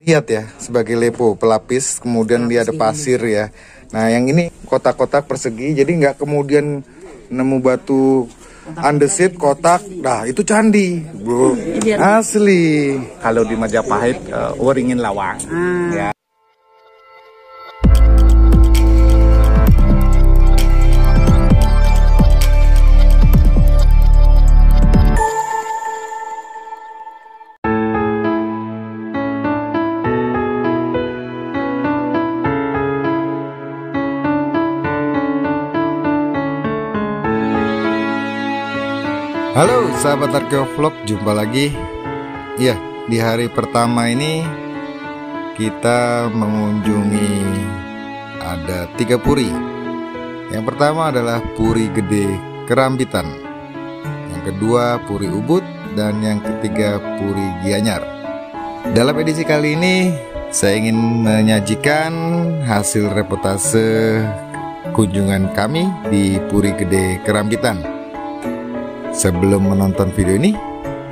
Lihat ya, sebagai lepo pelapis, kemudian dia ada pasir ya. Nah yang ini kotak-kotak persegi, jadi nggak kemudian nemu batu andesit kotak, nah itu candi bro, asli. Kalau di Majapahit waringin lawang ya. Halo sahabat Arkeovlog, jumpa lagi. Ya, di hari pertama ini kita mengunjungi ada 3 puri. Yang pertama adalah Puri Gede Kerambitan, yang kedua Puri Ubud, dan yang ketiga Puri Gianyar. Dalam edisi kali ini saya ingin menyajikan hasil reportase kunjungan kami di Puri Gede Kerambitan. Sebelum menonton video ini,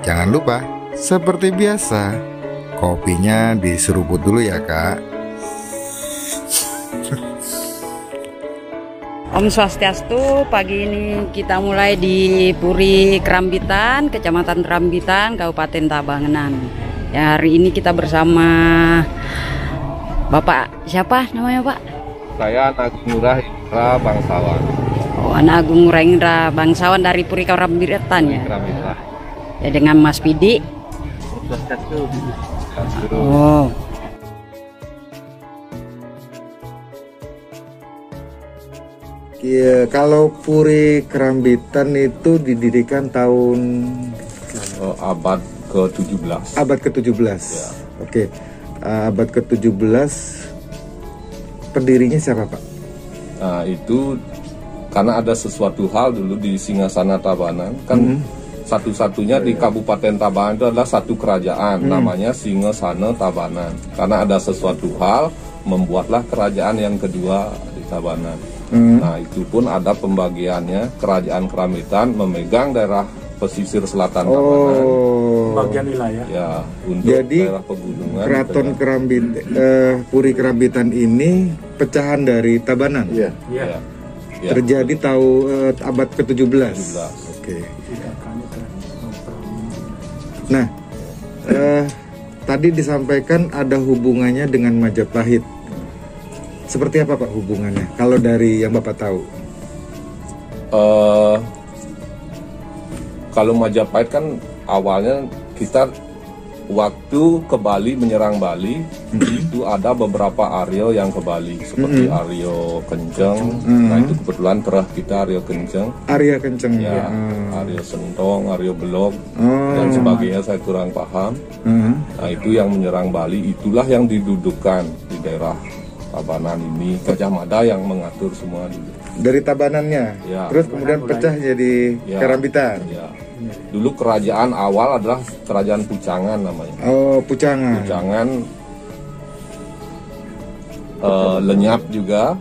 jangan lupa seperti biasa kopinya diseruput dulu ya kak. Om Swastiastu, pagi ini kita mulai di Puri Kerambitan, Kecamatan Kerambitan, Kabupaten Tabanan. Ya, hari ini kita bersama Bapak siapa namanya Pak? Saya Agung Ngurah Indra Bangsawan. Oh, Anak Agung Ngurah Indra Bangsawan dari Puri Kerambitan ya. Kerambitan. Ya, dengan Mas Pidi. Oh. Iya, kalau Puri Kerambitan itu didirikan tahun Abad ke-17. abad ke-17. Ya. Oke. Abad ke-17 pendirinya siapa Pak? Nah, itu karena ada sesuatu hal dulu di Singgasana Tabanan, kan satu-satunya di Kabupaten Tabanan itu adalah satu kerajaan, namanya Singgasana Tabanan. Karena ada sesuatu hal, membuatlah kerajaan yang kedua di Tabanan. Nah, itu pun ada pembagiannya. Kerajaan Kerambitan memegang daerah pesisir selatan Tabanan. Bagian wilayah. Ya, untuk Jadi daerah pegunungan. Keraton Puri Kerambitan ini pecahan dari Tabanan. Iya. Iya. Ya, Terjadi abad ke-17. 17. Oke. Nah, tadi disampaikan ada hubungannya dengan Majapahit. Seperti apa Pak hubungannya? Kalau dari yang Bapak tahu? Kalau Majapahit kan awalnya kita waktu ke Bali, menyerang Bali, itu ada beberapa Aryo yang ke Bali, seperti Aryo Kenceng. Nah, itu kebetulan terah kita Aryo Kenceng. Arya Kenceng Ya, Aryo Sentong, Aryo Belok, dan sebagainya saya kurang paham. Nah, itu yang menyerang Bali, itulah yang didudukkan di daerah Tabanan ini. Gajah Mada yang mengatur semua dulu. Dari Tabanannya, Ya. terus kemudian pecah jadi Kerambitan. Ya. Dulu kerajaan awal adalah kerajaan Pucangan namanya. Oh, Pucangan. Pucangan, lenyap juga,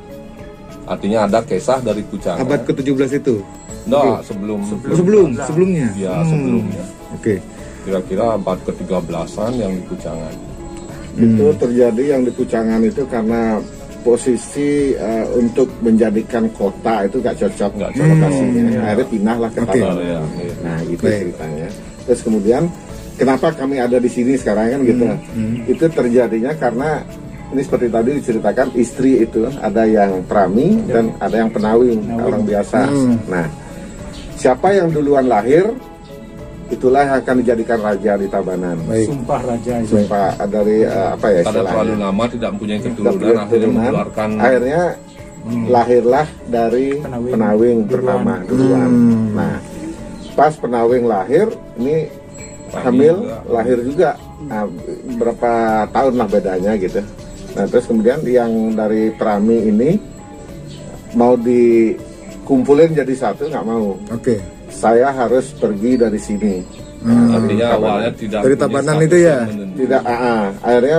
artinya ada kisah dari Pucangan. Abad ke-17 itu? Nah, Sebelumnya? Ya, sebelumnya. Oke. Kira-kira abad ke-13an yang di Pucangan. Itu terjadi yang di Pucangan itu karena posisi untuk menjadikan kota itu gak cocok lokasinya. Akhirnya pindah ke Tabanan. Ya, Nah, itu ceritanya. Terus kemudian kenapa kami ada di sini sekarang kan gitu. Itu terjadinya karena ini seperti tadi diceritakan, istri itu ada yang Prami dan ada yang Penawing, orang biasa. Nah, siapa yang duluan lahir, itulah yang akan dijadikan raja di Tabanan. Sumpah raja itu. Sumpah dari apa ya Karena terlalu istilahnya. lama tidak mempunyai keturunan, akhirnya mengeluarkan. Akhirnya lahirlah dari Penawing pertama duluan. Nah, pas Penawing lahir, ini hamil juga. lahir juga. Nah, berapa tahun lah bedanya gitu. Nah, terus kemudian yang dari Prami ini mau dikumpulin jadi satu, nggak mau. Oke. Saya harus pergi dari sini. Artinya awalnya tidak Dari punya Tabanan status itu ya? yang menentu. Tidak, akhirnya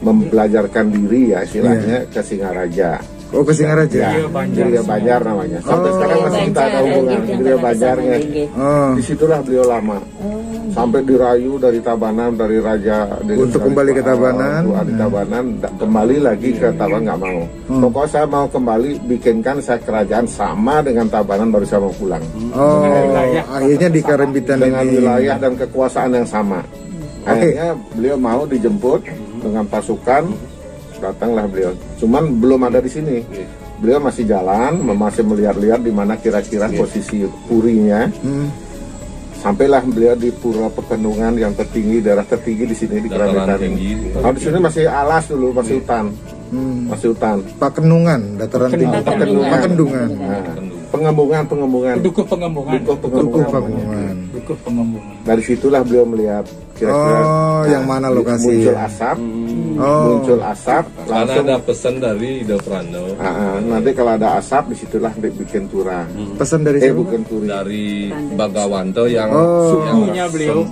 membelajarkan diri ya istilahnya ke Singaraja. Oh, ke Singaraja. Ya, Gria Banjar namanya. Sampai sekarang masih kita ada hubungan gitu, Gria Banjarnya. Oh. Disitulah beliau lama. sampai dirayu dari Tabanan, dari raja Untuk kembali ke Tabanan. di Tabanan kembali lagi ke Tabanan nggak mau. Pokoknya saya mau kembali bikinkan saya kerajaan sama dengan Tabanan baru saya mau pulang. Oh, akhirnya di Karimbitan Dengan ini. wilayah dan kekuasaan yang sama. Akhirnya beliau mau dijemput dengan pasukan, datanglah beliau. Cuman belum ada di sini. Beliau masih jalan, masih melihat-lihat di mana kira-kira posisi purinya. Sampailah beliau di Pura Pekenungan yang tertinggi, daerah tertinggi di sini di Karimbitan. Kalau di sini masih alas dulu, masih hutan. Masih hutan. Pakenungan, dataran tinggi. Pakendungan. Pengembungan. Dukuh Pengembungan. Dukuh Pengembungan. Dari situlah beliau melihat kira-kira yang mana lokasi? muncul asap, muncul asap, Karena langsung ada pesan dari Ida Prano, nanti kalau ada asap disitulah bikin turah. Pesan dari siapa? Bukan turih. dari Bagawanto yang Sukunya beliau.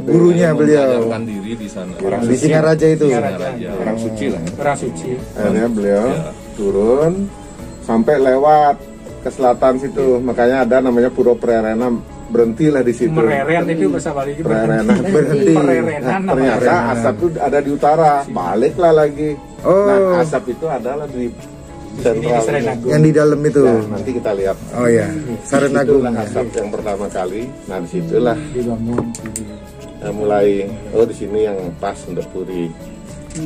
Gurunya beliau. mengajarkan diri di sana. Di Singaraja itu. Orang suci lah. Orang suci. Akhirnya beliau turun sampai lewat ke selatan situ. Makanya ada namanya Pura Prerena, berhentilah di situ. Mereren itu bahasa Bali. Prerena berhenti. Pererenan Nah, ternyata asap itu ada di utara. Baliklah lagi. Nah, asap itu adalah di sentral. Yang di dalam itu. Ya, nanti kita lihat. Oh ya, Sarenagung. Disitulah asap yang pertama kali. Nah, disitulah mulai. Oh, di sini yang pas untuk puri.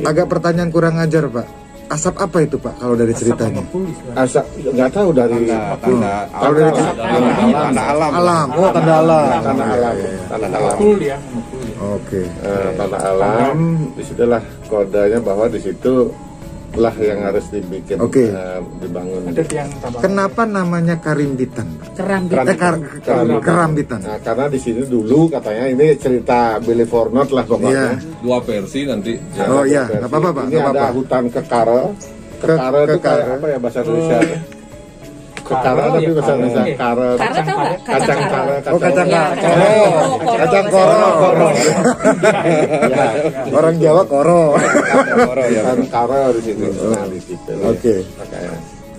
Agak pertanyaan kurang ajar, Pak. Asap apa itu, Pak, kalau dari ceritanya? Asap nggak tahu dari tanda alam. Alam. Oh, tanda alam. Tanda alam. Tanda alam. Ya. Oke. Tanda alam. Disitulah kodenya bahwa di situ lah yang harus dibikin, dibangun. Ada tiang tambang. Kenapa namanya Karimbitan? Kerambitan. Nah, karena di sini dulu katanya ini cerita Billy Fornot lah pokoknya. Dua versi nanti. Oh iya, nggak apa-apa Pak. Ini ada hutan kekare. Kekare itu kayak apa ya bahasa Indonesia? Kekare tapi bahasa Indonesia kare. Kacang kare. Oh kacang koro. Kacang koro. Orang Jawa koro. Kare di situ. Nah di situ. Oke.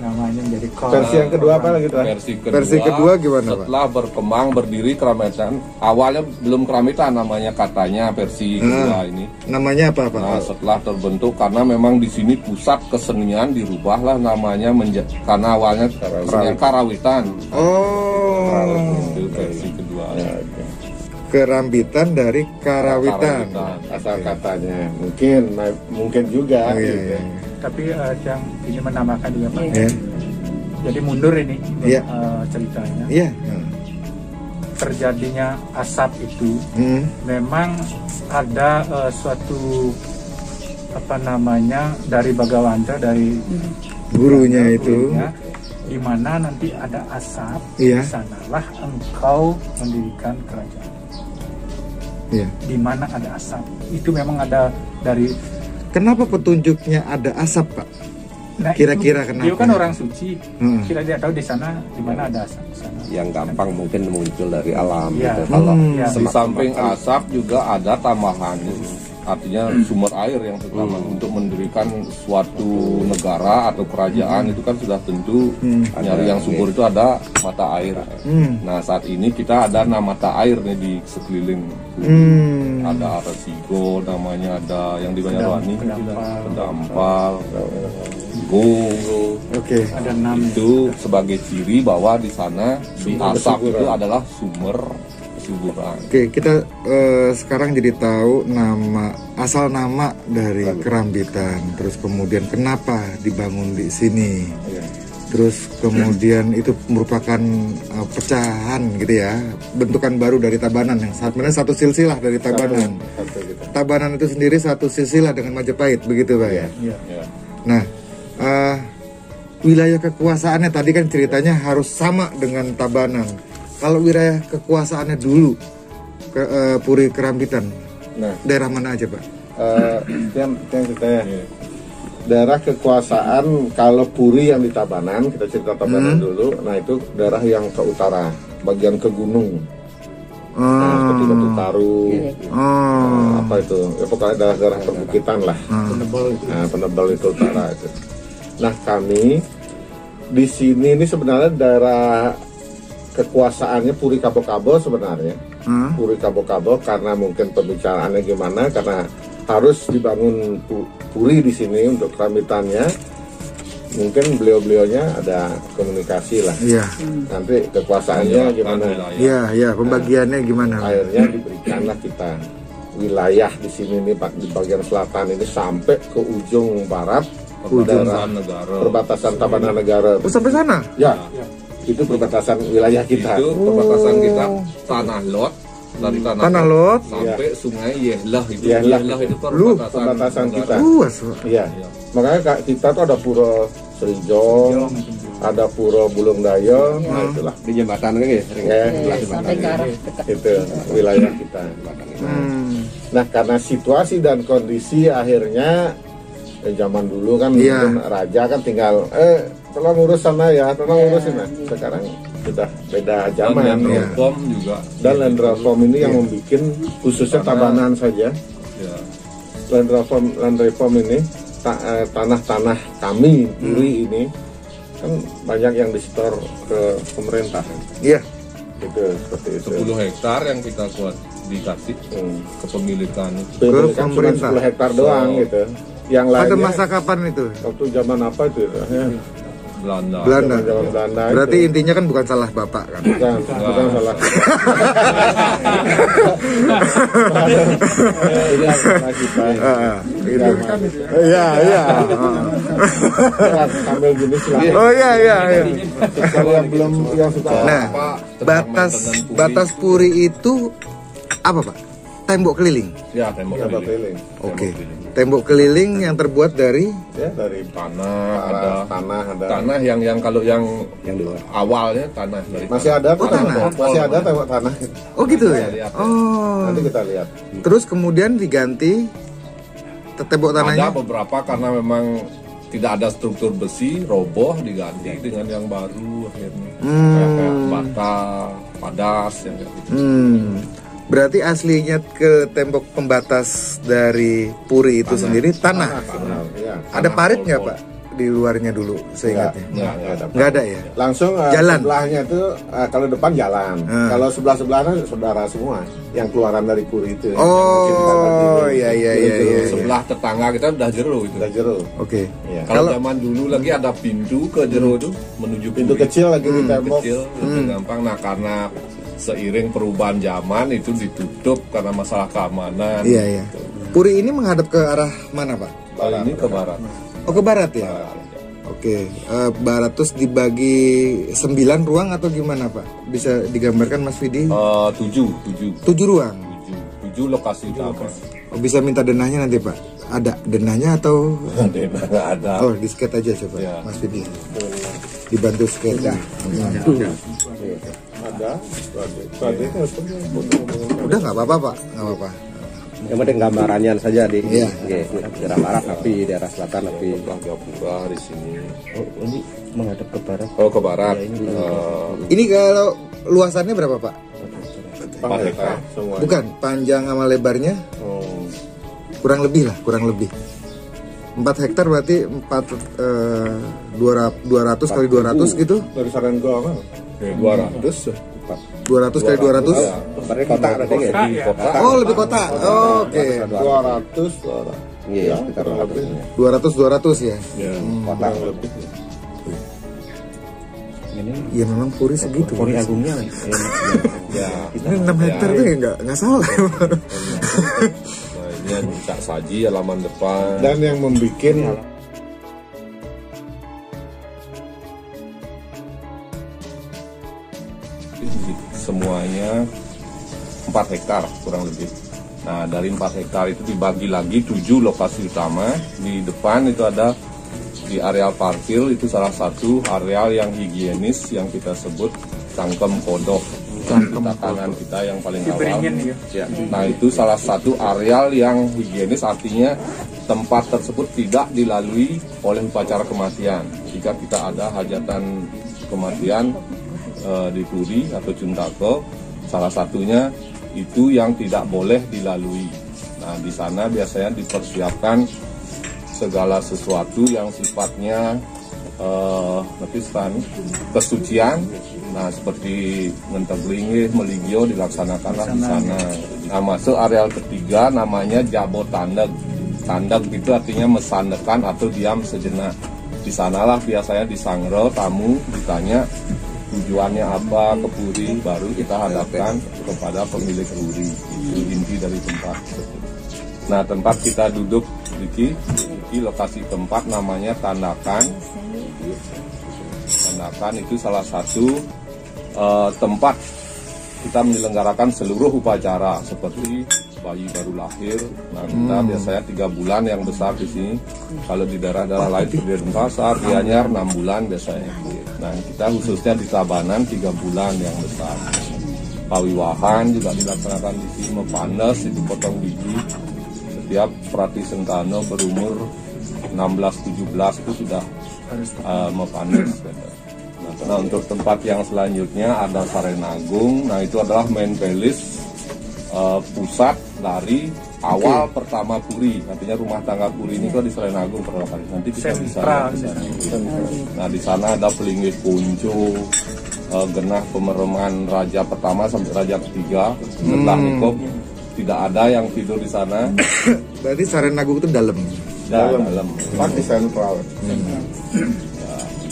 Namanya menjadi versi yang kedua apa lagi tuh? Versi kedua gimana Pak? Setelah berkembang berdiri Karimbitan, awalnya belum Karimbitan namanya katanya versi kedua ini. Namanya apa Pak? Nah, setelah terbentuk karena memang di sini pusat kesenian dirubahlah namanya karena awalnya kesenian Karawitan. Oh. Itu versi kedua. Kerambitan dari Karawitan. Asal katanya. Mungkin juga. Gitu. Tapi yang ini menambahkan juga Pak. Jadi mundur ini ceritanya. Terjadinya asap itu memang ada suatu dari Bagawanto, dari gurunya itu, di mana nanti ada asap, di sanalah engkau mendirikan kerajaan. Di mana ada asap itu memang ada dari. Kenapa petunjuknya ada asap, Pak? Nah, kira-kira kenapa? Dia kan orang suci. Kira dia tahu di sana di mana ada asap. Yang gampang mungkin muncul dari alam. Gitu. Kalau di samping asap juga ada tambahan, artinya sumber air yang pertama untuk mendirikan suatu negara atau kerajaan itu kan sudah tentu nyari yang subur itu ada mata air. Nah saat ini kita ada mata air nih di sekeliling. Ada Aresigo namanya, ada yang di Banyuwangi, Pendampal, Go. Ada 6 itu sebagai ciri bahwa di sana asap itu adalah sumber kesuburan. Kita sekarang jadi tahu asal nama dari Kerambitan, terus kemudian kenapa dibangun di sini. Terus kemudian itu merupakan pecahan gitu ya, bentukan baru dari Tabanan yang sebenarnya satu silsilah dari Tabanan. Tabanan itu sendiri satu silsilah dengan Majapahit, begitu Pak ya? Nah, wilayah kekuasaannya tadi kan ceritanya harus sama dengan Tabanan. Kalau wilayah kekuasaannya dulu Puri Kerambitan, daerah mana aja Pak? Yang ceritanya daerah kekuasaan kalau Puri yang di Tabanan, kita cerita Tabanan dulu. Nah itu daerah yang ke utara, bagian ke gunung. Nah seperti Batu Taru, apa itu? Ya pokoknya daerah-daerah perbukitan lah. Penebal itu utara itu. Nah kami di sini ini sebenarnya daerah kekuasaannya Puri Kabo-Kabo sebenarnya Puri Kabo-Kabo, karena mungkin pembicaraannya gimana, karena harus dibangun puri di sini untuk kerambitannya. Mungkin beliau-beliaunya ada komunikasi lah. Iya. Nanti kekuasaannya gimana? Iya, pembagiannya gimana? Akhirnya diberikanlah kita wilayah di sini nih Pak, di bagian selatan ini sampai ke ujung barat perbatasan Tabanan-Negara. Oh, sampai sana? Ya. Itu perbatasan wilayah kita. Itu perbatasan kita Tanah Lot, dari Tanah Lot sampai Sungai Yehlah itu. Yehlah itu perbatasan kita. Iya. Makanya kita tuh ada Pura Serijong, ada Pura Bulung Dayo, nah itulah Di jembatan kan ya? itu wilayah kita. Nah, karena situasi dan kondisi akhirnya zaman dulu kan mungkin raja kan tinggal tolong urus sana ya, tolong urusin. Nah, sekarang sudah beda zaman. Dan land reform juga. Dan land reform ini yang membuat khususnya Tabanan saja. Ya. Land reform ini tanah-tanah kami Puri ini kan banyak yang disetor ke pemerintah. Iya. Itu seperti itu. 10 hektar yang kita kuat dikasih kepemilikan Kan cuma 10 hektar doang gitu. Yang lainnya Pada masa kapan itu? waktu zaman apa itu ya? Belanda. Zaman Belanda. Berarti itu. intinya kan bukan salah Bapak kan? bukan salah. Ini salah kita. Iya. Sambil gini silahkan. Oh iya. Kalau yang suka. Nah, batas Puri itu apa Pak? Tembok keliling. Ya, tembok keliling. Oke. Tembok keliling yang terbuat dari Dari Tanah, tanah tanah yang kalau yang awalnya tanah dari masih ada tuh tanah. masih ada tembok tanah. Oh gitu ya? lihat. Oh. Nanti kita lihat. Terus kemudian diganti tembok tanahnya? Ada beberapa karena memang tidak ada struktur besi, roboh diganti dengan yang baru akhirnya. Kayak bata, padas yang kayak gitu. Berarti aslinya ke tembok pembatas dari Puri itu sendiri tanah. Ya. Ada parit nggak Pak di luarnya dulu seingatnya? Nggak ada ya? Langsung Jalan. sebelahnya itu kalau depan jalan. Kalau sebelah-sebelahnya saudara semua yang keluaran dari Puri itu. Oh iya. Sebelah tetangga kita udah jero itu. Udah jero. Oke. Ya. Kalau zaman dulu lagi ada pintu ke jero itu menuju Pintu Puri. kecil lagi di tembok. Kecil, lebih gampang. Nah, karena seiring perubahan zaman itu ditutup karena masalah keamanan. Iya. Puri ini menghadap ke arah mana Pak? Kali ini ke barat. Oh ke barat ya? Oke, barat terus dibagi 9 ruang atau gimana Pak? Bisa digambarkan Mas Vidi? 7 ruang? 7 lokasi utama. Oh, bisa minta denahnya nanti Pak? Ada denahnya atau? Denah nggak ada. Oh, di skate aja coba Ya. Mas Vidi. Dibantu skate. Ada. Udah nggak apa-apa Pak, nggak apa-apa. Yang penting gambarannya saja di Iya. daerah barat api, daerah selatan api. Gapura di sini. Oh, ini menghadap ke barat. Oh, ke barat. Ini kalau luasannya berapa Pak? 4 hektar. Semua. Bukan, panjang sama lebarnya kurang lebih. 4 hektar berarti 200 kali 200 gitu? Dari saran gua kan. 200. 200 kali 200? Berarti kota berarti ya? Oh, lebih kota. Oh, oke. 200. Iya, sekitar 200 ya. kota lebih. Iya memang Puri segitu. Puri Agungnya Ya. Ini 6 hektar tuh ya nggak salah. Nah, ini Cak Saji halaman depan. Dan yang membuat semuanya 4 hektar kurang lebih. Nah, dari 4 hektar itu dibagi lagi 7 lokasi utama. Di depan itu ada di areal parkir, itu salah satu areal yang higienis yang kita sebut cangkem kodok. Kita kanan kita yang paling awal. Ya. Nah, itu salah satu areal yang higienis, artinya tempat tersebut tidak dilalui oleh upacara kematian. Jika kita ada hajatan kematian di Puri atau Cuntako, salah satunya itu yang tidak boleh dilalui. Nah, di sana biasanya dipersiapkan segala sesuatu yang sifatnya kesucian. Nah, seperti Ngenteblingih, Meligio dilaksanakanlah di sana. Nah, masuk areal ketiga namanya Jabo Tandeg. Tandeg itu artinya mesandekan atau diam sejenak. Di sanalah biasanya disangro tamu, ditanya tujuannya apa ke puri, baru kita hadapkan kepada pemilik puri. Itu inti dari tempat. Nah, tempat kita duduk di lokasi tempat namanya Tandakan. Tandakan itu salah satu tempat kita menyelenggarakan seluruh upacara seperti bayi baru lahir. Nah, kita biasanya 3 bulan yang besar di sini. Kalau di daerah-daerah lain seperti Denpasar, Gianyar 6 bulan biasanya. Nah, kita khususnya di Tabanan 3 bulan yang besar. Pawiwahan juga dilaksanakan di sini, Mepanes itu potong biji. Setiap Prati Sentano berumur 16-17 itu sudah Mepanes. Nah, untuk tempat yang selanjutnya ada Sarenagung. Nah, itu adalah main palace, pusat dari awal pertama puri. Artinya rumah tangga puri ini kan di Sarenagung pertama kali. Nanti kita bisa lihat di sana. Nah, di sana ada Pelinggih Puncu, genah pemereman raja pertama sampai raja ketiga. Setelah nikop tidak ada yang tidur di sana. Berarti Sarenagung itu dalam. Pasti sentral.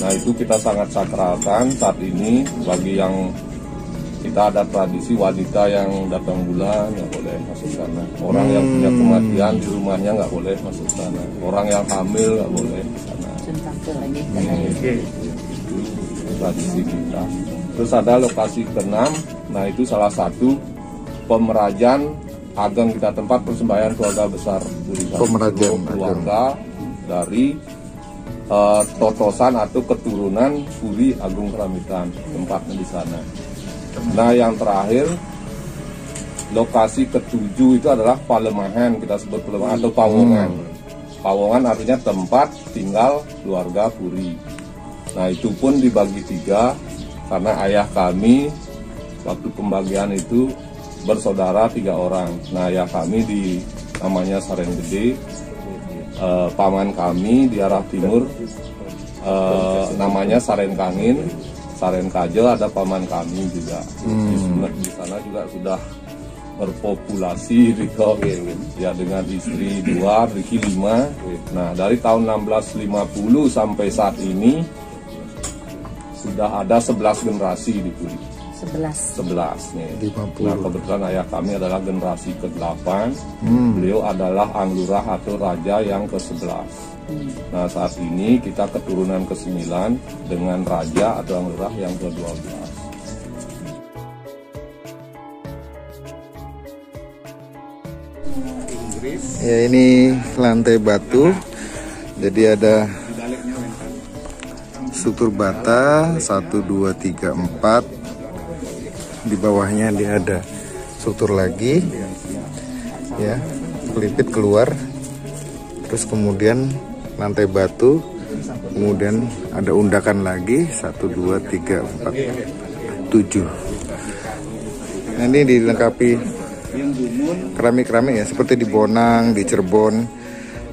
Nah, itu kita sangat sakralkan saat ini. Bagi yang kita ada tradisi wanita yang datang bulan nggak boleh masuk sana. Orang yang punya kematian di rumahnya nggak boleh masuk sana. Orang yang hamil nggak boleh ke sana. Itu tradisi kita. Terus ada lokasi ke-6. Nah, itu salah satu pemerajan ageng kita, tempat persembahyaan keluarga besar Pemerajan keluarga dari totosan atau keturunan Puri Agung Keramitan, tempatnya di sana. Nah, yang terakhir lokasi ke-7 itu adalah Palemahan, kita sebut Palemahan atau Pawongan. Pawongan artinya tempat tinggal keluarga Puri. Nah, itu pun dibagi 3 karena ayah kami waktu pembagian itu bersaudara 3 orang. Nah, ayah kami di namanya Saren Gede, paman kami di arah timur namanya Saren Kangin, Saren Kajo ada paman kami juga. Di sana juga sudah berpopulasi ya dengan istri 2, Riki 5. Nah, dari tahun 1650 sampai saat ini sudah ada 11 generasi di Puri. 11 nih. Nah, kebetulan ayah kami adalah generasi ke-8. Beliau adalah Anglurah atau raja yang ke-11. Nah, saat ini kita keturunan ke-9 dengan raja atau Anglurah yang ke-12. Ya, ini lantai batu. Jadi ada struktur bata 1, 2, 3, 4. Di bawahnya dia ada struktur lagi, ya, pelipit keluar, terus kemudian lantai batu, kemudian ada undakan lagi 1, 2, 3, 4, 7. Nah, ini dilengkapi keramik-keramik ya, seperti di Bonang, di Cirebon.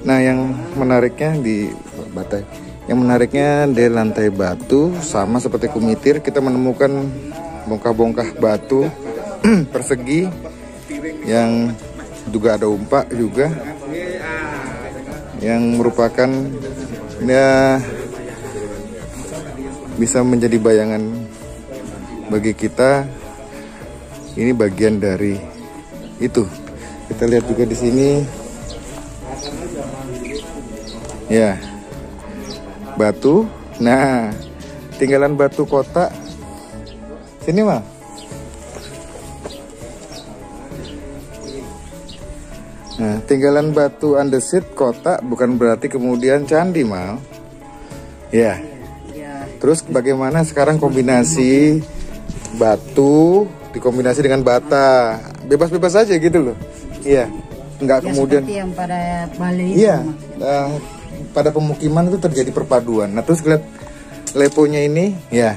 Nah, yang menariknya di Batai, yang menariknya di lantai batu sama seperti Kumitir, kita menemukan bongkah-bongkah batu persegi yang juga ada umpak juga, yang merupakan ya bisa menjadi bayangan bagi kita. Ini bagian dari itu. Kita lihat juga di sini ya, batu. Nah, tinggalan batu kota sini mah. Nah, tinggalan batu andesit kota bukan berarti kemudian candi mal. Ya. Terus bagaimana sekarang kombinasi batu dikombinasi dengan bata, bebas-bebas aja gitu loh. Iya. Enggak ya, kemudian seperti yang pada Bali. Iya. Pada pemukiman itu terjadi perpaduan. Nah, terus lihat leponya ini ya.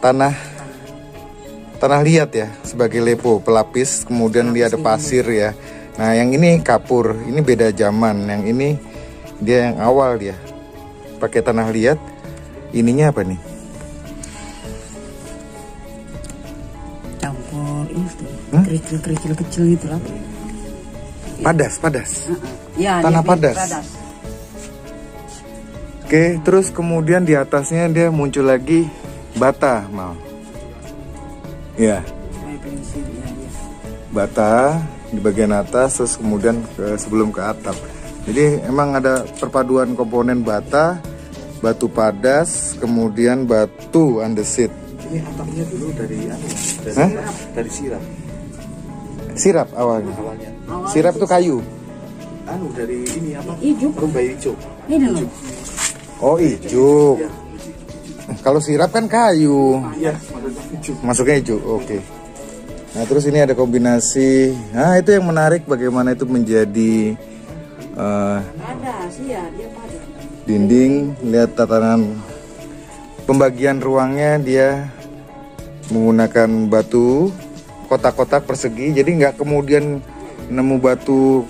Tanah liat ya, sebagai lepo pelapis, kemudian dia ada pasir ya. Nah, yang ini kapur, ini beda zaman, yang ini dia yang awal dia. pakai tanah liat. Ininya apa nih? Campur ini kerikil kecil gitu lah. Padas. Ya, Tanah padas. Oke, terus kemudian di atasnya dia muncul lagi bata, Mal. Ya. Bata di bagian atas, terus kemudian sebelum ke atap. Jadi emang ada perpaduan komponen bata, batu padas, kemudian batu andesit. Ini atapnya dulu dari dari sirap. Sirap awalnya. Sirap itu kayu. Dari ini apa? Ijuk. Rumbai hijau. Ini loh. Oh, ijuk. Kalau sirap kan kayu. Iya, Masuknya ijuk. Oke. Nah, terus ini ada kombinasi. Nah, itu yang menarik bagaimana itu menjadi Padas, iya, dia padas. dinding. Lihat tatanan pembagian ruangnya, dia menggunakan batu kotak-kotak persegi. Jadi nggak kemudian nemu batu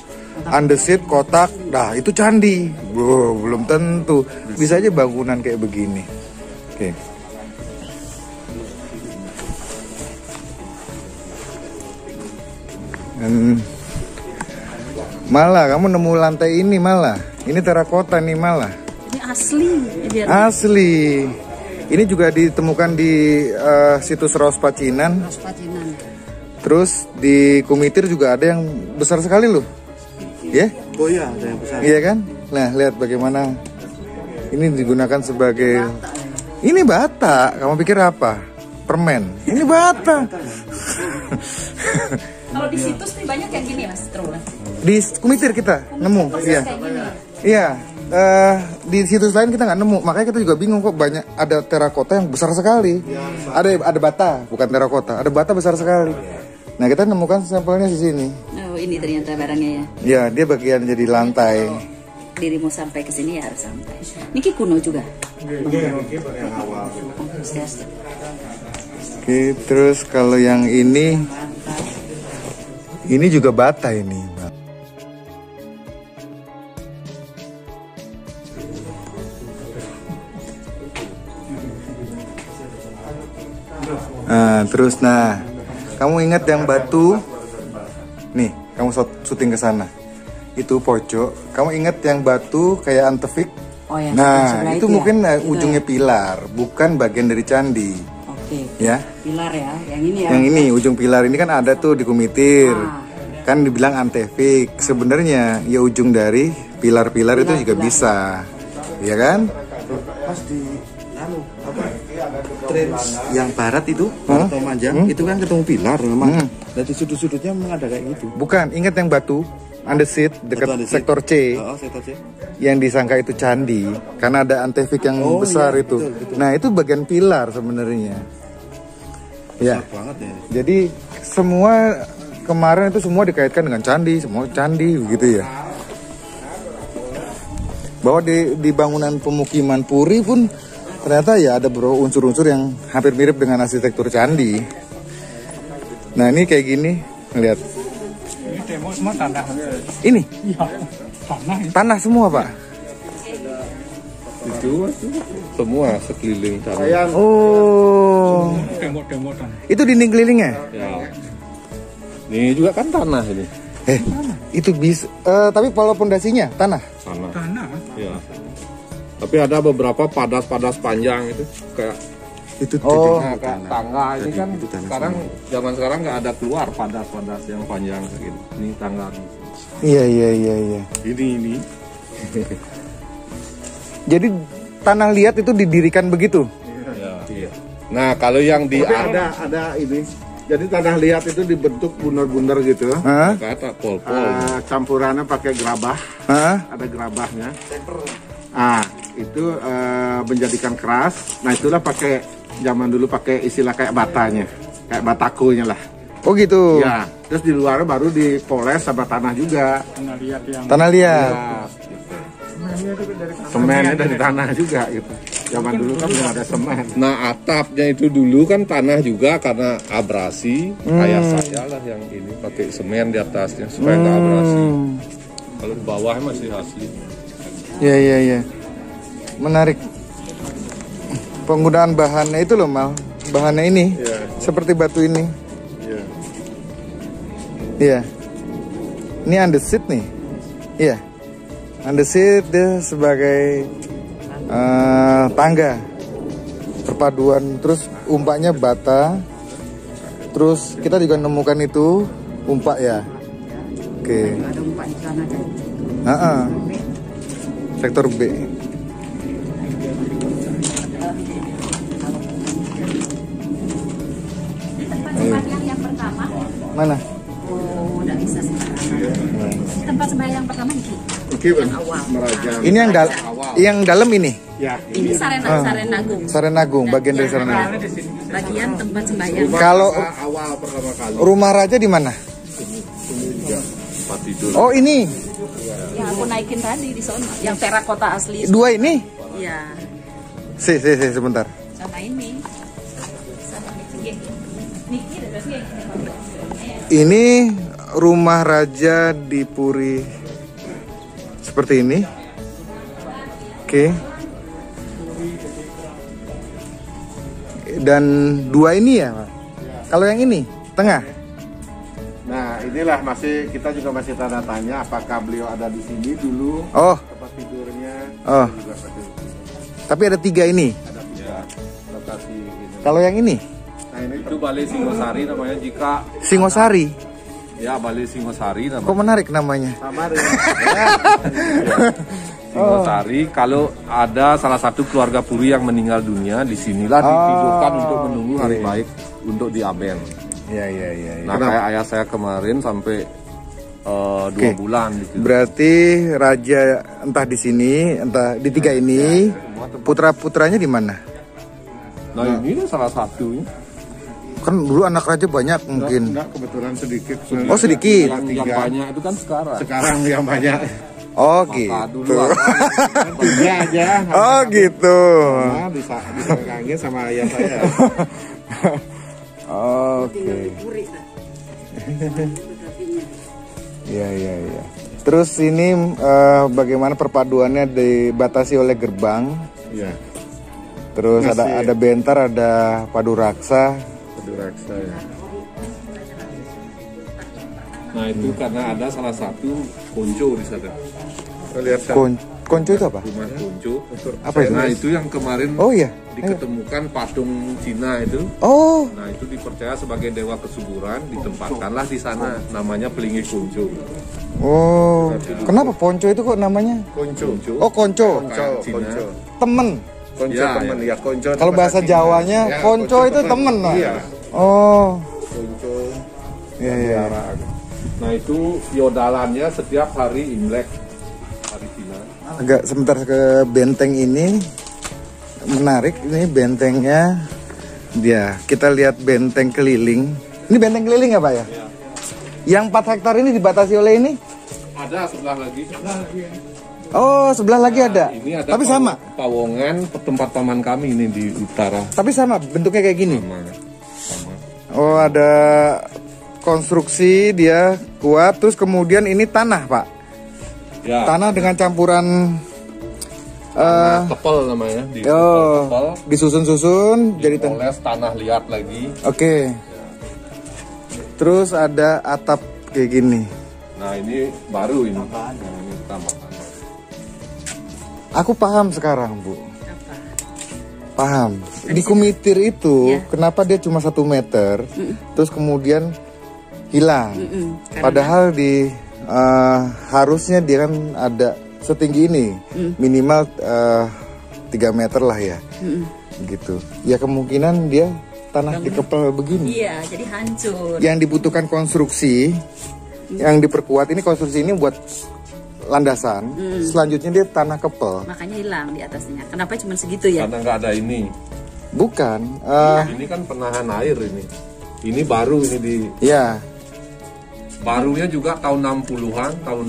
andesit kotak, dah itu candi. Belum tentu. Bisa aja bangunan kayak begini. Oke. Dan malah kamu nemu lantai ini malah. Ini terakota nih malah. Ini asli. Asli. Ini juga ditemukan di situs Raos Pacinan. Terus di Kumitir juga ada yang besar sekali loh. Ya? Oh iya, ada yang besar. Iya kan? Nah, lihat bagaimana ini digunakan sebagai ini bata. Kamu pikir apa? Permen. Ini bata. Kalau di situs nih banyak yang gini Mas Trul. Di Kumitir kita nemu. Iya. Iya. Di situs lain kita nggak nemu, makanya kita juga bingung kok banyak ada terakota yang besar sekali. Ada bata, bukan terakota, ada bata besar sekali. Nah, kita nemukan sampelnya di sini. Oh, ini ternyata barangnya ya. Ya, dia bagian jadi lantai. Dirimu sampai ke sini ya harus sampai. Niki kuno juga. Oke, terus kalau yang ini juga bata ini. Nah, terus kamu ingat yang batu? Nih, kamu syuting ke sana. Itu pojok. Kamu ingat yang batu kayak antefik? Oh, ya, nah, itu mungkin ya? Ujungnya pilar, bukan bagian dari candi. Oke. Ya. Pilar ya, yang ini ya. Yang ini ujung pilar ini kan ada tuh di Kumitir. Kan dibilang antefik. Sebenarnya ya ujung dari pilar-pilar itu juga bisa. Iya kan? Pas di trans yang barat itu, barat Manjang, itu kan ketemu pilar memang. Dari sudut-sudutnya memang ada kayak gitu. Bukan, ingat yang batu andesit dekat sektor C. Sektor C. Yang disangka itu candi karena ada antefik yang besar itu. Betul. Nah, itu bagian pilar sebenarnya. Ya. Banget ya. Jadi semua kemarin itu semua dikaitkan dengan candi, semua candi begitu ya. Bahwa di bangunan pemukiman Puri pun ternyata ya ada unsur-unsur yang hampir mirip dengan arsitektur candi. Nah, ini kayak gini, ngeliat. Ini demo semua tanah. Ini? Iya, tanah. Tanah semua, Pak? Itu semua sekeliling tanah. Oh. Demo tanah. Itu dinding kelilingnya? Ya. Ini juga kan tanah ini. Itu bisa. Tapi kalau pondasinya tanah? Tanah. Ya. Tapi ada beberapa padas-padas panjang itu kayak itu kayak tangga ini kan sekarang zaman sekarang nggak ada keluar padas-padas yang panjang kayak gitu. Ini tangga. Iya. Ini. Jadi tanah liat itu didirikan begitu. Iya. Nah, kalau yang di ada ini. Jadi tanah liat itu dibentuk bundar-bundar gitu. kata pol. Campurannya pakai gerabah. Ada gerabahnya. Itu menjadikan keras. Nah, itulah pakai zaman dulu pakai istilah kayak batanya, kayak batakonya lah. Oh gitu. Ya, terus di luarnya baru dipoles sama tanah juga. Tanah liat. Semennya dari tanah juga gitu. Zaman dulu kan belum ada semen. Nah, atapnya itu dulu kan tanah juga karena abrasi. Kayak saya lah yang ini pakai semen di atasnya supaya nggak abrasi. Kalau di bawah masih asli. Iya. Menarik. Penggunaan bahannya itu loh, Mal. Bahannya ini seperti batu ini. Iya. Ini andesit nih. Iya. Andesit dia sebagai tangga perpaduan, terus umpaknya bata. Terus kita juga nemukan itu umpak ya. Oke. Ada umpak di sana. Sektor B. Tempat yang pertama. Mana? Oh, enggak bisa sekarang. Tempat sembahyang yang pertama ini. Yang awal. Ini yang dalam ini. Ya. Ini Sarenagung. Sarenagung, bagian dari Sarenagung. Bagian tempat sembahyang. Kalau Awal pertama kali. rumah raja di mana? Tempat tidur. Oh, ini. Yang aku naikin tadi di sana, yang terakota asli. Dua ini? Iya. Sebentar. Sama ini. Sama Niki. Ini rumah raja di Puri seperti ini. Oke. Dan dua ini ya, Pak? Kalau yang ini tengah. Nah, inilah kita juga masih tanda tanya apakah beliau ada di sini dulu. Oh. Tempat tidurnya. Oh. Juga Tapi ada tiga ini. ada tiga lokasi ini. Kalau yang ini Nah, ini Itu Balai Singosari namanya. Jika Singosari. ya Balai Singosari namanya. Kok menarik namanya? kamar ya. Singosari. Kalau ada salah satu keluarga Puri yang meninggal dunia, disinilah ditidurkan untuk menunggu hari baik untuk diaben. Iya. Nah, kayak ayah saya kemarin sampai 2 bulan gitu. Berarti raja entah di sini, entah di tiga ini. Putra-putranya di mana? Nah, ini salah satunya. Kan dulu anak raja banyak mungkin. Enggak, kebetulan sedikit. Oh, sedikit. Yang banyak itu kan sekarang. Sekarang yang banyak. Oh, Maka gitu. dulu Tiga aja. Oh, gitu. Nah, bisa kangen sama ayah saya. Oke. Iya. Terus ini bagaimana perpaduannya dibatasi oleh gerbang. Iya. Terus ada bentar, ada padu raksa. Raksa ya. Nah, itu karena ada salah satu konco di sana. Lihat Konco itu apa? Rumah konco. Apa itu? Nah, itu yang kemarin Oh iya. diketemukan patung Cina itu. Oh. Nah, itu dipercaya sebagai dewa kesuburan, ditempatkanlah di sana, namanya Pelingi Konco. Oh. Kenapa ponco itu kok namanya? konco. Oh, konco. Cina. Temen. Konco Ya, teman ya, konco. Kalau bahasa Jawanya, Ya, konco itu temen lah. Iya. Oh. Konco. Iya. Nah, itu yodalannya setiap hari Imlek, hari Cina. Agak sebentar ke benteng ini. Menarik ini bentengnya. Dia, kita lihat benteng keliling. Ini benteng keliling ya, Pak ya? Ya. Yang 4 hektar ini dibatasi oleh ini? Ada sebelah lagi. Oh, sebelah lagi ada. Ini ada Tapi sama. Pawongan tempat paman kami ini di utara. Tapi sama bentuknya kayak gini. Sama. Oh, ada konstruksi dia kuat, terus kemudian ini tanah, Pak. Ya. Tanah dengan campuran Kepel namanya. oh, disusun-susun jadi tanah. Dipoles tanah liat lagi. Oke. Terus ada atap kayak gini. Nah, ini baru ini. Nah, ini tambahan. Aku paham sekarang, Bu. Paham. Di Kumitir itu kenapa dia cuma 1 meter, terus kemudian hilang. Padahal di harusnya dia kan ada setinggi ini, minimal 3 meter lah ya, gitu. Ya kemungkinan dia tanah dikepel begini. Iya, jadi hancur. Yang dibutuhkan konstruksi, yang diperkuat ini konstruksi ini buat landasan. Selanjutnya dia tanah kepel. Makanya hilang di atasnya. Kenapa cuma segitu ya? Karena nggak ada ini. Bukan. Ini kan penahan air ini. Ini baru ini di. Ya. Barunya juga tahun 60-an, tahun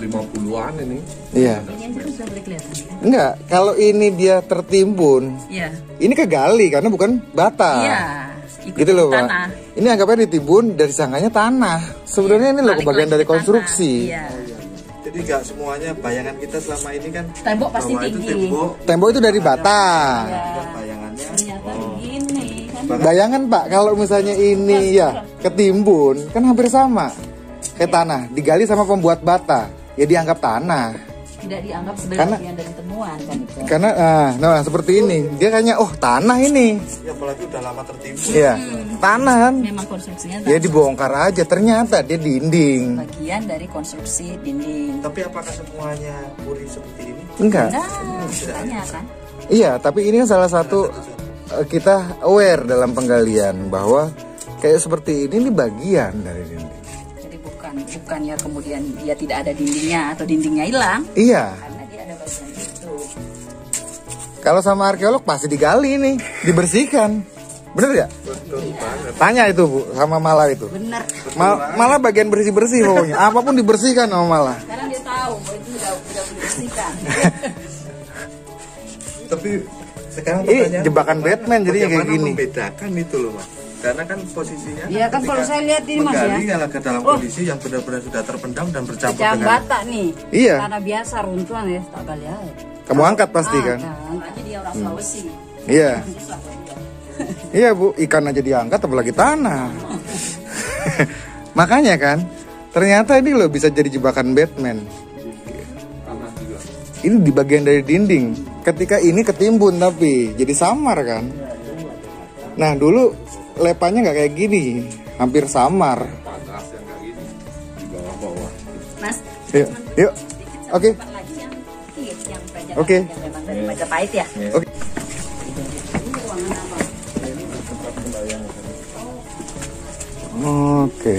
50-an ini. Iya. Ini aja kan sudah boleh kelihatan. Enggak, kalau ini dia tertimbun, Iya. ini kegali karena bukan bata. Iya. Ikut Gitu loh, Pak. tanah. Ini anggapnya ditimbun dari sangkanya tanah. Sebenarnya ini loh Balik bagian lagi dari ke konstruksi. tanah. Iya. Jadi Jadi nggak semuanya bayangan kita selama ini kan Tembok pasti bahwa itu tinggi. Tembok itu dari bata. Bayangannya Ternyata begini kan. Bayangan Pak, kalau misalnya ini ya ketimbun, kan hampir sama kayak tanah. Digali sama pembuat bata, ya dianggap tanah. Tidak dianggap sebagai bagian dari temuan kan itu. Karena nah seperti ini, dia kayaknya oh tanah ini. ya apalagi udah lama tertimbun. Iya, tanah kan. Memang konstruksinya Ya dibongkar aja, ternyata dia dinding. bagian dari konstruksi dinding. Tapi apakah semuanya puri seperti ini? Enggak. Nah, tanya kan. Iya, tapi ini kan salah satu kita aware dalam penggalian bahwa kayak seperti ini bagian dari dinding. Jadi bukan ya kemudian dia tidak ada dindingnya atau dindingnya hilang. Iya. Karena dia ada bagian itu. Kalau sama arkeolog pasti digali nih, dibersihkan. Bener ya? Tanya itu Bu, sama Mala itu. Benar. Malah bagian bersih-bersih pokoknya. Apapun dibersihkan sama Mala. Sekarang dia tahu bahwa itu udah dibersihkan. Tapi sekarang Ini pertanyaan, jebakan Batman jadinya kayak bagaimana gini. membedakan itu loh Mas? Karena kan posisinya Iya kan ketika kalau saya lihat ini Mas ya. menggali kalau ke dalam kondisi yang benar-benar sudah terpendam dan bercampur Jam dengan bata nih. Iya. Tanah biasa runtuhan ya, tak gali aja. Kamu angkat pasti kan? Makanya dia orang Sulawesi. Iya. Iya Bu, ikan aja diangkat apalagi tanah. Makanya kan, ternyata ini loh bisa jadi jebakan Batman. Ini di bagian dari dinding. Ketika ini ketimbun tapi jadi samar kan. Nah dulu lepannya nggak kayak gini, hampir samar. Mas, Yuk, yuk. Oke. tempat lagi yang pelajaran Oke. yang memang dari Majapahit ya. Oke. Ini ruangan apa? Oke.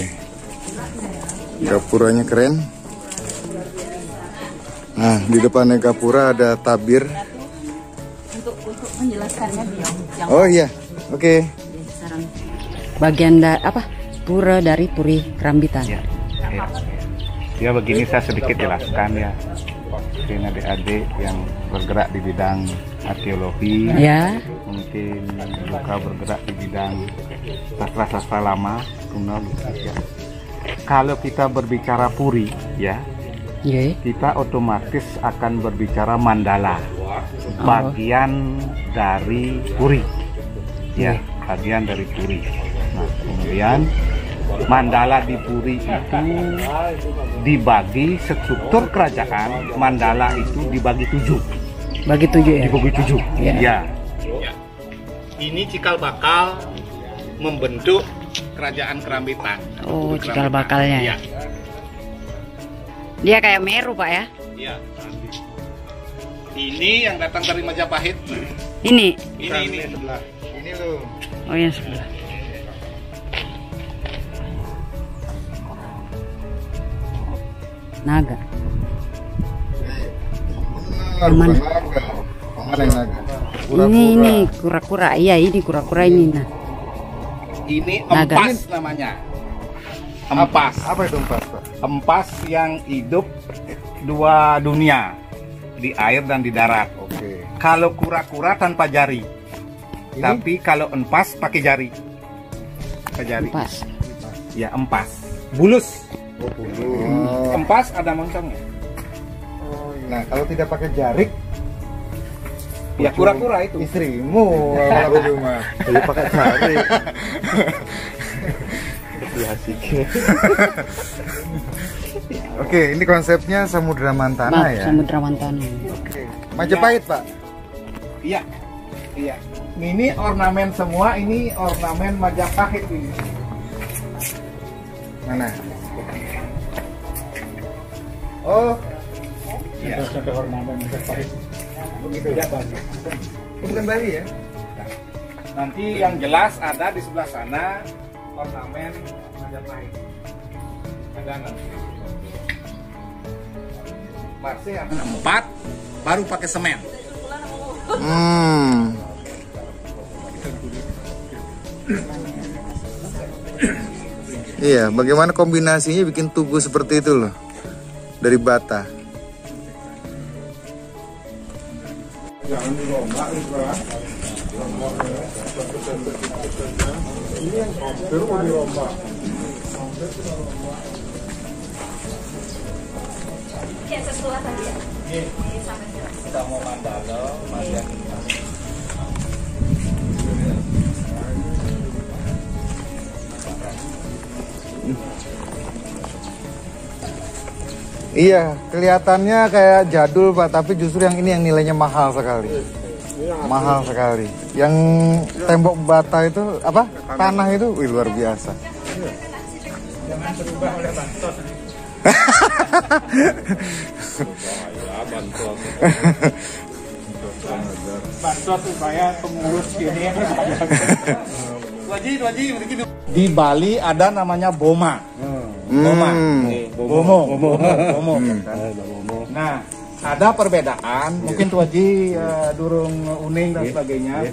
Gapuranya keren. Nah, di depannya gapura ada tabir. Untuk menjelaskannya dia. Yang Oh iya. Oke. saran. Bagian pura dari Puri Kerambitan. Ya. Ya begini saya sedikit jelaskan ya. Mungkin adik-adik yang bergerak di bidang arkeologi, Ya. mungkin juga bergerak di bidang sastra-sastra lama kuno ya. Kalau kita berbicara Puri ya, Iya. kita otomatis akan berbicara mandala, bagian dari Puri ya, bagian dari Puri. Nah kemudian mandala di Puri itu dibagi struktur kerajaan, mandala itu dibagi 7. Bagi 7 ya. Dibagi 7 Ya. ya. Ini cikal bakal membentuk kerajaan Kerambitan. Oh, cikal bakalnya ya. Dia kayak Meru Pak ya. Iya. Ini yang datang dari Majapahit. Ini. Ini sebelah. Ini loh. Oh yang sebelah. Naga. Benar, Mana? bukan naga. Mana yang naga? Ini kura-kura. Iya ini kura-kura ini. Nah. Ini Naga. empas namanya. Empas. Apa itu empas Pak? Empas yang hidup 2 dunia, di air dan di darat. Oke. Kalau kura-kura tanpa jari, Ini? tapi kalau empas pakai jari. Pakai jari. Pas. Ya empas. Bulus. Oh. Empas ada moncongnya. Nah kalau tidak pakai jarik, Ya kura-kura itu. istrimu kalau cuma. Jadi pakai jari. Oke, ini konsepnya Samudra Mantana ya. Samudra Mantana. Oke. Majapahit Pak. Iya. Iya. Ini ornamen semua, ini ornamen Majapahit ini. Mana? Oh, Iya. Ada ornamen Majapahit. begitu. Tidak banyak. Bukan Bali ya? Nanti yang jelas ada di sebelah sana ornamen Majapahit. Ada nanti. Masih yang 4 baru pakai semen. Iya, bagaimana kombinasinya bikin tugu seperti itu loh. Dari bata. Ya, sesuatu tadi ya. Kita mau mandala, mandan. Iya, kelihatannya kayak jadul Pak, tapi justru yang ini yang nilainya mahal sekali. Mahal sekali. Yang tembok bata itu apa? Tanah itu wih, luar biasa. Jangan berubah oleh bansos. Bansos supaya pengurus ini. Di Bali ada namanya Boma. Boma. Bomo. Nah, ada perbedaan. Mungkin Tuh Haji durung uning dan sebagainya.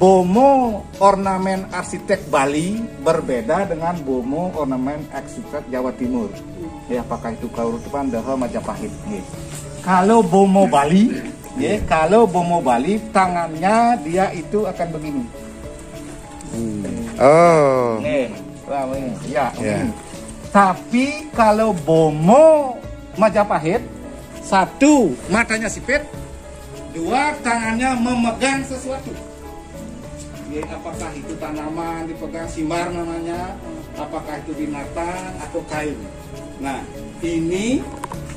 Bomo ornamen arsitek Bali berbeda dengan bomo ornamen arsitek Jawa Timur. Ya, apakah itu Kaurutupan, Daha, Majapahit. Kalau bomo Bali, kalau bomo Bali tangannya dia itu akan begini. Oh. Ya. Tapi kalau bomo Majapahit, satu matanya sipit, dua tangannya memegang sesuatu. Ya, apakah itu tanaman dipegang, simbar namanya, apakah itu binatang atau kayu. Nah, ini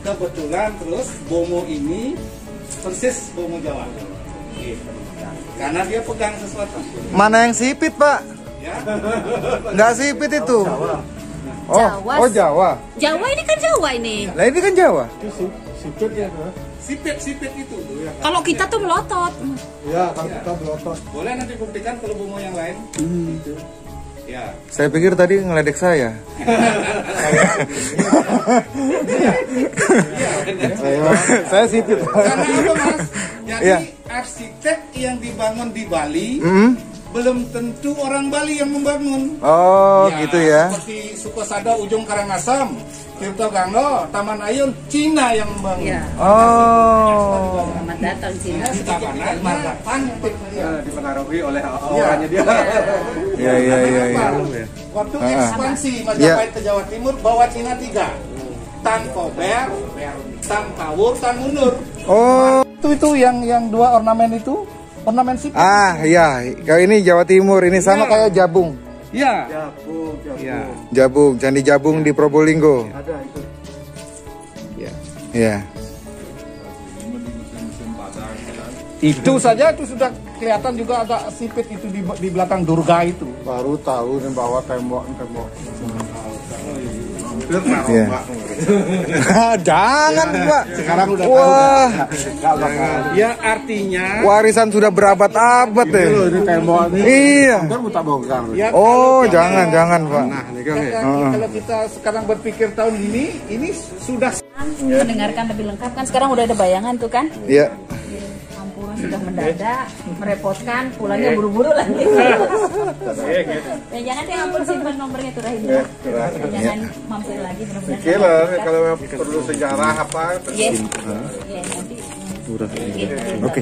kebetulan terus bomo ini persis bomo Jawa. Karena dia pegang sesuatu. Mana yang sipit Pak? Ya. Nggak sipit itu. Oh, Jawa. oh Jawa. Jawa ini kan Jawa ini. Lah ini kan Jawa. Sipit itu. Kalau kita tuh melotot. Ya, kalau kita belotot. Boleh nanti buktikan kalau bomo yang lain. Ya. Saya pikir tadi ngeledek saya. Saya sipit. Karena apa Mas? Jadi Iya. arsitek yang dibangun di Bali belum tentu orang Bali yang membangun. Oh, gitu ya. Seperti Sukasada Ujung Karangasem, Tirto Ganglo, Taman Ayun, Cina yang membangun. Ya. Oh. Selamat datang Cina. Dipengaruhi oleh orangnya dia. Iya. Waktu ekspansi Majapahit ke Jawa Timur bawa Cina 3. Tan Kober, Tan Kawur, Tan Munur. Oh. Itu yang dua ornamen itu, ornamen sipit. Ah, iya. Kalau ini Jawa Timur, ini sama kayak Jabung. Iya. Jabung, Candi Jabung di Probolinggo. Ada itu. Iya. Itu saja itu sudah kelihatan juga agak sipit itu di belakang Durga itu. Baru tahu nih bahwa tembok. Iya. Jangan Pak. Sekarang udah Wah, Ya artinya warisan sudah berabad-abad deh. ini tembok ini. Iya. Kan tak bongkar. ya Oh, jangan Pak. Nah, ini kan ya. kalau kita sekarang berpikir tahun ini sudah Mendengarkan lebih lengkap kan sekarang udah ada bayangan tuh kan. Iya. Ampun sudah mendadak, merepotkan, pulangnya buru-buru lagi. Ya, jangan deh ampun simpan nomornya tuh Rahim. Jangan mampir lagi benar-benar. Kira kalau perlu sejarah apa? Yes. Ya, nanti. Oke.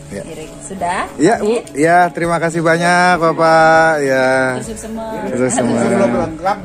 Ya. Sudah? Ya, Bu. Ya, terima kasih banyak Bapak. Ya. Sukses semua. Sukses semua. Belum lengkap.